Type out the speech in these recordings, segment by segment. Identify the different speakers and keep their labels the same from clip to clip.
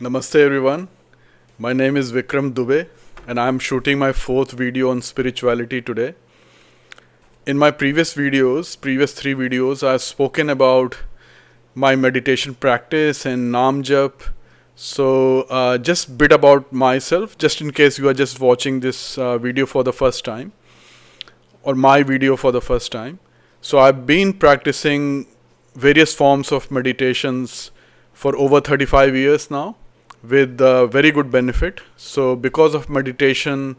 Speaker 1: Namaste everyone. My name is Vikram Dubey and I am shooting my fourth video on spirituality today. In my previous three videos, I have spoken about my meditation practice and Naam Jap. So just bit about myself, just in case you are just watching this video for the first time or my video for the first time. So I've been practicing various forms of meditations for over 35 years now with very good benefit. So because of meditation,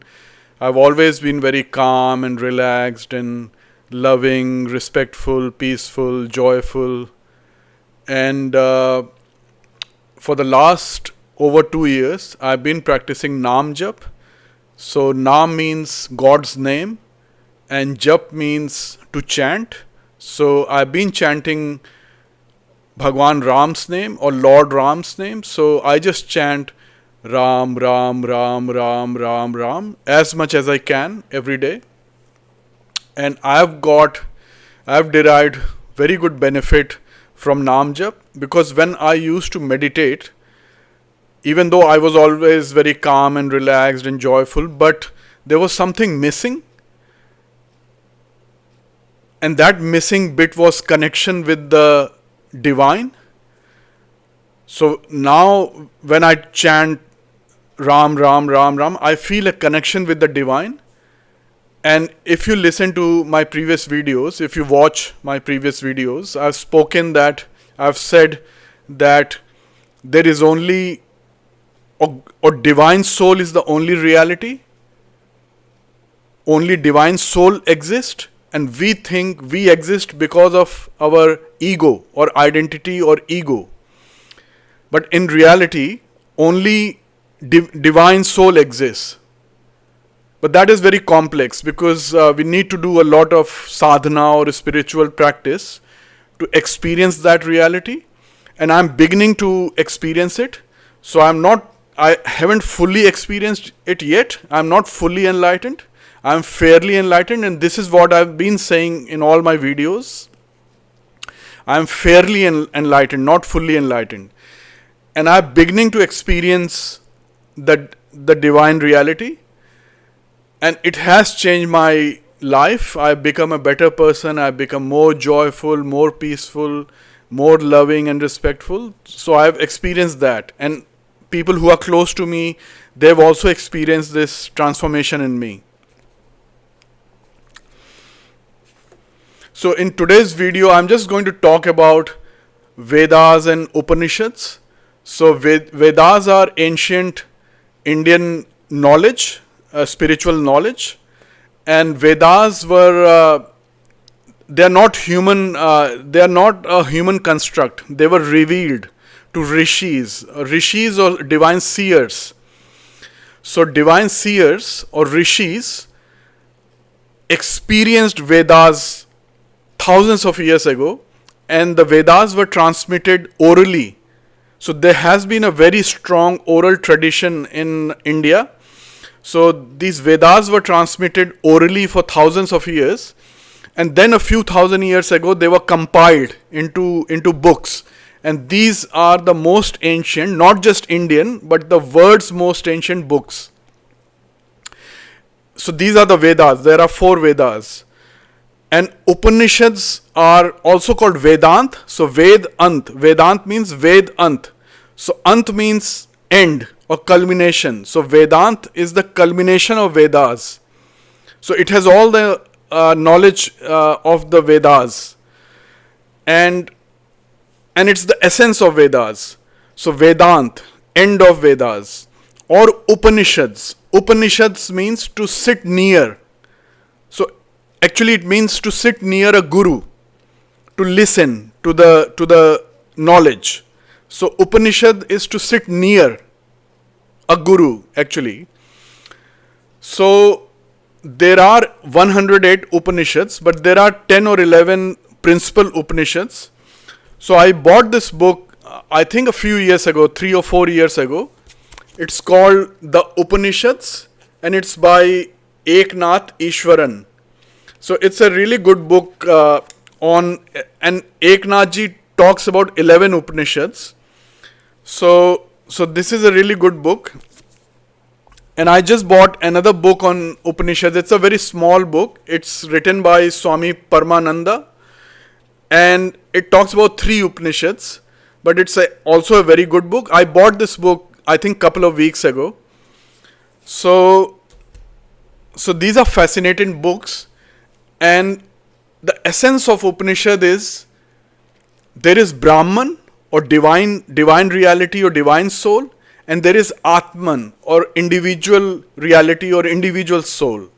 Speaker 1: I've always been very calm and relaxed and loving, respectful, peaceful, joyful. And for the last over 2 years, I've been practicing Naam Jap. So Naam means God's name and Jap means to chant. So I've been chanting Bhagwan Ram's name or Lord Ram's name. So I just chant Ram, Ram, Ram, Ram, Ram, Ram as much as I can every day. And I've derived very good benefit from Naam Jap, because when I used to meditate, even though I was always very calm and relaxed and joyful, but there was something missing. And that missing bit was connection with the divine. So now when I chant Ram, Ram, Ram, Ram, I feel a connection with the divine. And if you listen to my previous videos, if you watch my previous videos, I've said that there is only, or divine soul is the only reality. Only divine soul exists. And we think we exist because of our ego or identity or ego. But in reality, only divine soul exists. But that is very complex, because we need to do a lot of sadhana or spiritual practice to experience that reality. And I'm beginning to experience it. So I haven't fully experienced it yet. I'm not fully enlightened. I'm fairly enlightened, and this is what I've been saying in all my videos. I'm fairly enlightened, not fully enlightened. And I'm beginning to experience the divine reality. And it has changed my life. I've become a better person. I've become more joyful, more peaceful, more loving and respectful. So I've experienced that. And people who are close to me, they've also experienced this transformation in me. So in today's video, I'm just going to talk about Vedas and Upanishads. So Vedas are ancient Indian knowledge, spiritual knowledge, and Vedas were they are not human. They are not a human construct. They were revealed to rishis or divine seers. So divine seers or rishis experienced Vedas thousands of years ago, and the Vedas were transmitted orally. So there has been a very strong oral tradition in India. So these Vedas were transmitted orally for thousands of years, and then a few thousand years ago they were compiled into books. And these are the most ancient, not just Indian, but the world's most ancient books. So these are the Vedas. There are 4 Vedas. And Upanishads are also called Vedant. So Vedant. Vedant means Vedant. So Ant means end or culmination. So Vedant is the culmination of Vedas. So it has all the knowledge of the Vedas. And it's the essence of Vedas. So Vedant, end of Vedas. Or Upanishads. Upanishads means to sit near. So actually it means to sit near a guru, to listen to the knowledge. So Upanishad is to sit near a guru actually. So there are 108 Upanishads, but there are 10 or 11 principal Upanishads. So I bought this book, I think a few years ago, 3 or 4 years ago. It's called The Upanishads, and it's by Eknath Easwaran. So it's a really good book and Eknath ji talks about 11 Upanishads. So So this is a really good book. And I just bought another book on Upanishads. It's a very small book. It's written by Swami Paramananda. And it talks about 3 Upanishads. But it's also a very good book. I bought this book, I think, couple of weeks ago. So these are fascinating books. And the essence of Upanishad is there is Brahman or divine reality or divine soul, and there is Atman or individual reality or individual soul.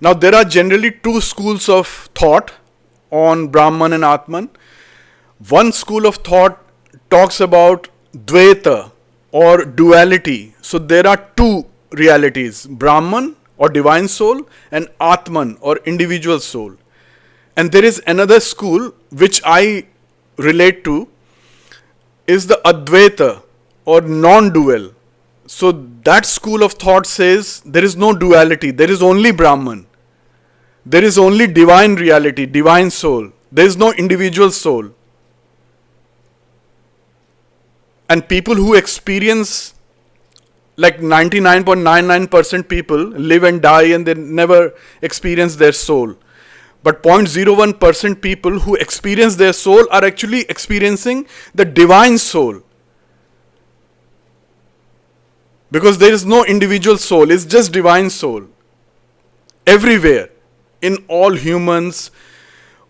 Speaker 1: Now there are generally 2 schools of thought on Brahman and Atman. One school of thought talks about Dvaita or duality. So there are 2 realities, Brahman or divine soul and Atman or individual soul. And there is another school which I relate to, is the Advaita or non-dual. So that school of thought says there is no duality, there is only Brahman. There is only divine reality, divine soul. There is no individual soul. And people who experience, like 99.99% people live and die and they never experience their soul. But 0.01% people who experience their soul are actually experiencing the divine soul. Because there is no individual soul, it's just divine soul. Everywhere. In all humans,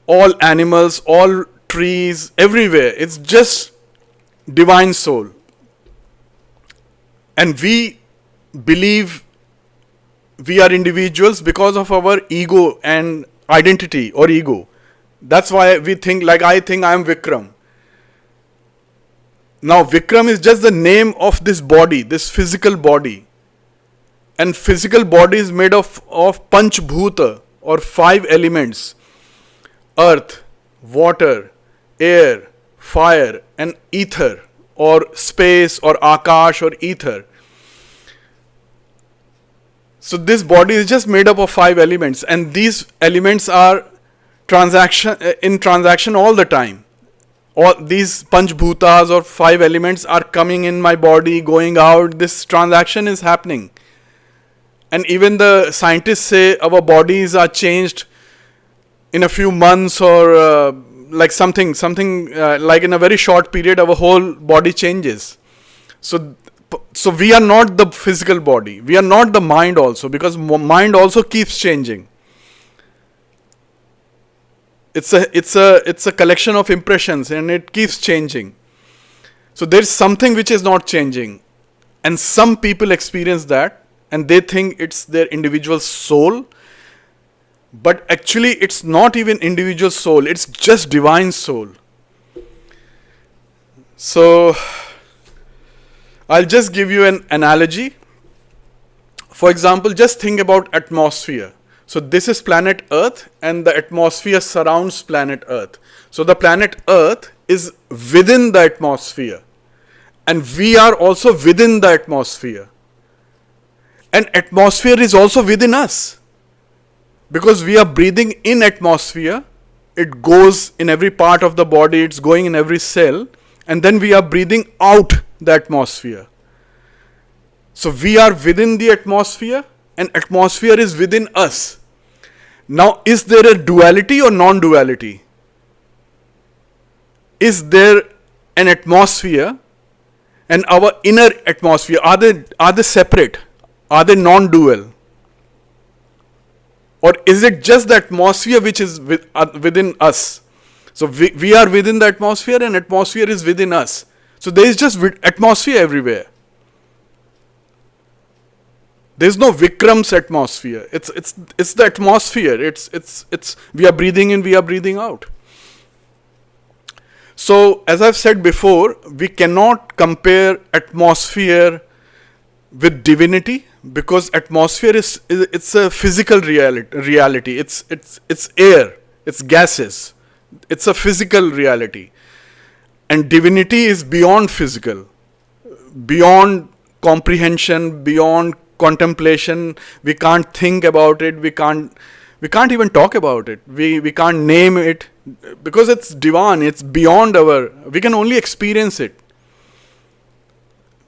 Speaker 1: all animals, all trees, everywhere. It's just divine soul. And we believe we are individuals because of our ego and identity or ego. That's why we think, like I think I am Vikram. Now Vikram is just the name of this body, this physical body. And physical body is made of Panch Bhuta or 5 elements. Earth, water, air, fire and ether, or space or akash or ether. So this body is just made up of 5 elements, and these elements are in transaction all the time. All these Panch Bhutas or 5 elements are coming in my body, going out. This transaction is happening. And even the scientists say our bodies are changed in a few months, or like something like in a very short period our whole body changes. So we are not the physical body. We are not the mind also, because mind also keeps changing. It's a collection of impressions and it keeps changing. So there is something which is not changing, and some people experience that and they think it's their individual soul. But actually it's not even individual soul, it's just divine soul. So I'll just give you an analogy. For example, just think about atmosphere. So this is planet Earth and the atmosphere surrounds planet Earth. So the planet Earth is within the atmosphere and we are also within the atmosphere. And atmosphere is also within us. Because we are breathing in atmosphere, it goes in every part of the body, it's going in every cell, and then we are breathing out the atmosphere. So we are within the atmosphere and atmosphere is within us. Now, is there a duality or non-duality? Is there an atmosphere and our inner atmosphere? Are they separate? Are they non-dual? Or is it just the atmosphere which is within us? So we are within the atmosphere and atmosphere is within us. So there is just atmosphere everywhere. There is no Vikram's atmosphere. It's the atmosphere. It's we are breathing in, we are breathing out. So as I've said before, we cannot compare atmosphere with divinity, because atmosphere it's a physical reality. It's air, it's gases. It's a physical reality. And divinity is beyond physical, beyond comprehension, beyond contemplation. We can't think about it. We can't even talk about it. We can't name it, because it's divine. It's beyond we can only experience it.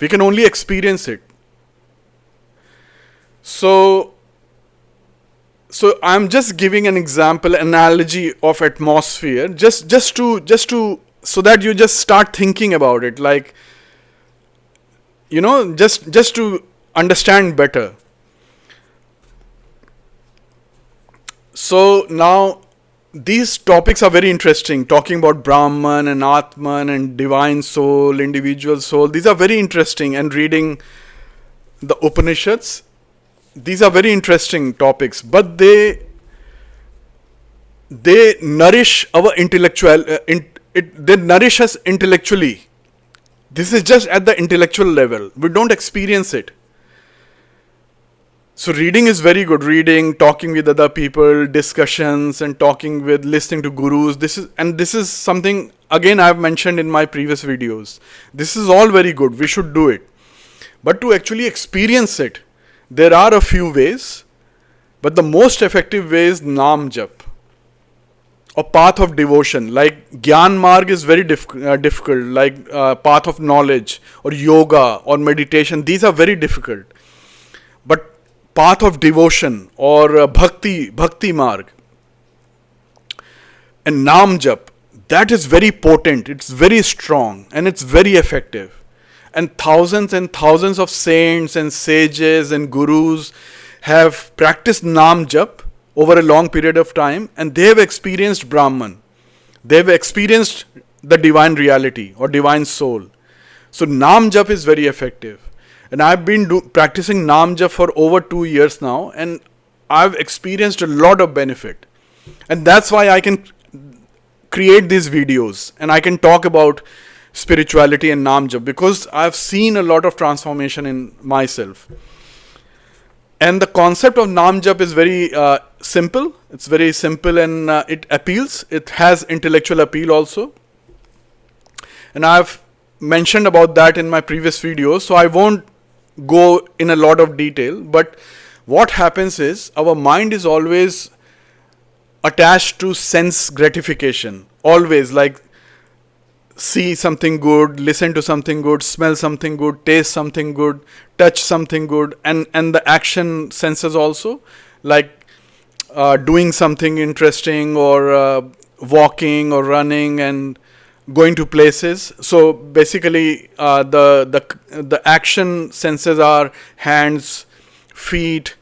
Speaker 1: We can only experience it. So I'm just giving an example, analogy of atmosphere, just to so that you just start thinking about it, like, just to understand better. So now these topics are very interesting, talking about Brahman and Atman and divine soul, individual soul. These are very interesting, and reading the Upanishads, these are very interesting topics, but they nourish our intellectual, they nourish us intellectually. This is just at the intellectual level. We don't experience it. So reading is very good. Reading, talking with other people, discussions, and listening to gurus. This is something, again, I've mentioned in my previous videos. This is all very good. We should do it. But to actually experience it, there are a few ways. But the most effective way is Naam Jap, or path of devotion. Like Gyan Marg is very difficult. Like path of knowledge, or yoga, or meditation. These are very difficult. But path of devotion, or bhakti marg, and Naam Jap, that is very potent, it's very strong, and it's very effective. And thousands of saints and sages and gurus have practiced Naam Jap over a long period of time, and they have experienced Brahman. They have experienced the divine reality or divine soul. So Naam Jap is very effective. And I've been practicing Naam Jap for over 2 years now, and I've experienced a lot of benefit. And that's why I can create these videos and I can talk about spirituality and Naam Jap, because I've seen a lot of transformation in myself. And the concept of Naam Jap is very simple. It's very simple, and it appeals. It has intellectual appeal also. And I've mentioned about that in my previous videos, so I won't go in a lot of detail. But what happens is, our mind is always attached to sense gratification. Always, like, see something good, listen to something good, smell something good, taste something good, touch something good, and the action senses also, like doing something interesting, or walking or running and going to places. So basically the action senses are hands, feet,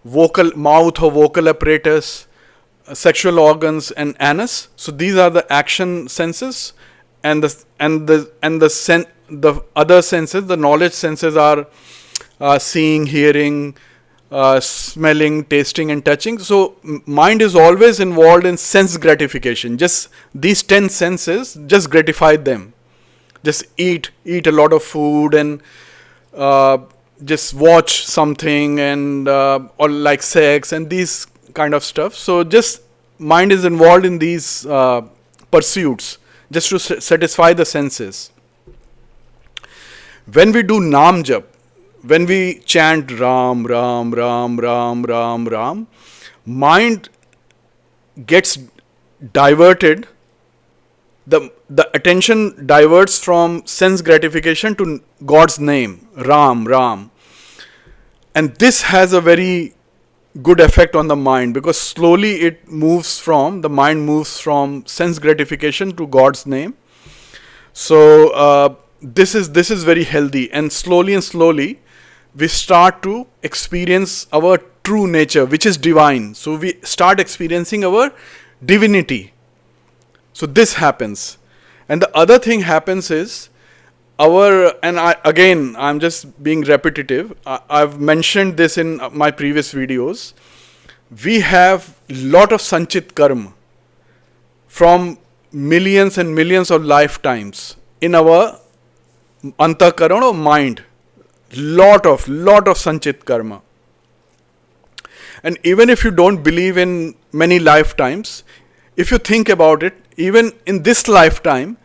Speaker 1: mouth or vocal apparatus, sexual organs, and anus. So these are the action senses. And the other senses, the knowledge senses, are seeing, hearing, smelling, tasting, and touching. So mind is always involved in sense gratification. Just these 10 senses, just gratify them. Just eat a lot of food, and just watch something, and or like sex and these kind of stuff. So just mind is involved in these pursuits, just to satisfy the senses. When we do Naam Jap, when we chant Ram, Ram, Ram, Ram, Ram, Ram, mind gets diverted. The attention diverts from sense gratification to God's name, Ram, Ram. And this has a very good effect on the mind, because slowly the mind moves from sense gratification to God's name. So this is very healthy, and slowly we start to experience our true nature, which is divine. So we start experiencing our divinity. So this happens. And the other thing happens is, I'm just being repetitive. I've mentioned this in my previous videos. We have lot of sanchit karma from millions and millions of lifetimes in our antakaran or mind. Lot of sanchit karma. And even if you don't believe in many lifetimes, if you think about it, even in this lifetime,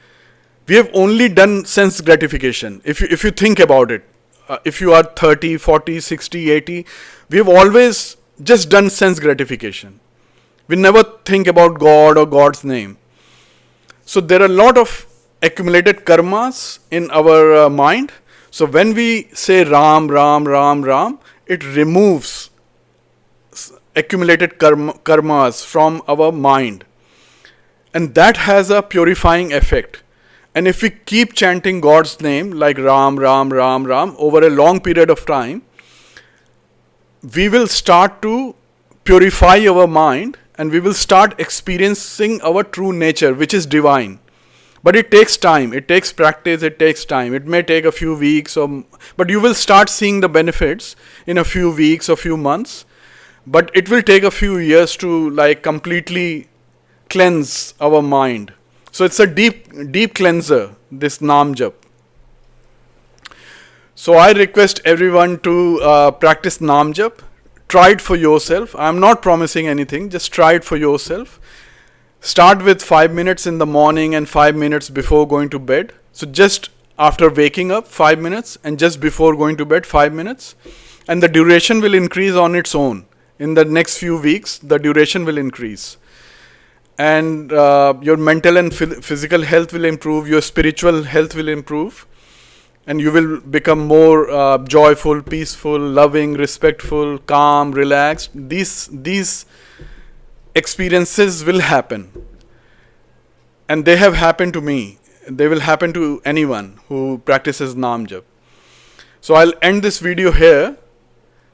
Speaker 1: we have only done sense gratification. If you think about it, if you are 30, 40, 60, 80, we have always just done sense gratification. We never think about God or God's name. So there are a lot of accumulated karmas in our mind. So when we say Ram, Ram, Ram, Ram, it removes accumulated karmas from our mind. And that has a purifying effect. And if we keep chanting God's name like Ram, Ram, Ram, Ram over a long period of time, we will start to purify our mind and we will start experiencing our true nature, which is divine. But it takes time, it takes practice, it takes time. It may take a few weeks, but you will start seeing the benefits in a few weeks or few months. But it will take a few years to like completely cleanse our mind. So it's a deep cleanser, this Naam Jap. So I request everyone to practice Naam Jap. Try it for yourself. I'm not promising anything, just try it for yourself. Start with 5 minutes in the morning and 5 minutes before going to bed. So just after waking up 5 minutes and just before going to bed 5 minutes. And the duration will increase on its own. In the next few weeks, the duration will increase. And your mental and physical health will improve, your spiritual health will improve, and you will become more joyful, peaceful, loving, respectful, calm, relaxed. These experiences will happen, and they have happened to me. They will happen to anyone who practices Naam Jap. So I'll end this video here.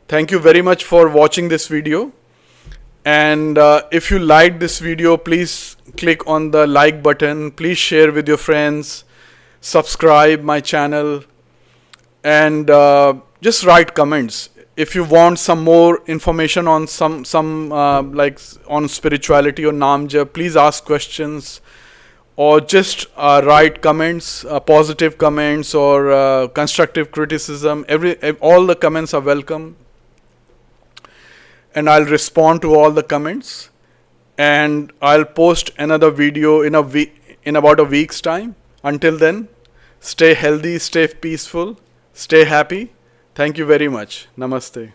Speaker 1: Thank you very much for watching this video. And if you liked this video, please click on the like button. Please share with your friends. Subscribe my channel. And just write comments. If you want some more information on some like on spirituality or Naam Jap, please ask questions. Or just write comments, positive comments or constructive criticism. All the comments are welcome. And I'll respond to all the comments, and I'll post another video in about a week's time. Until then, stay healthy, stay peaceful, stay happy. Thank you very much. Namaste.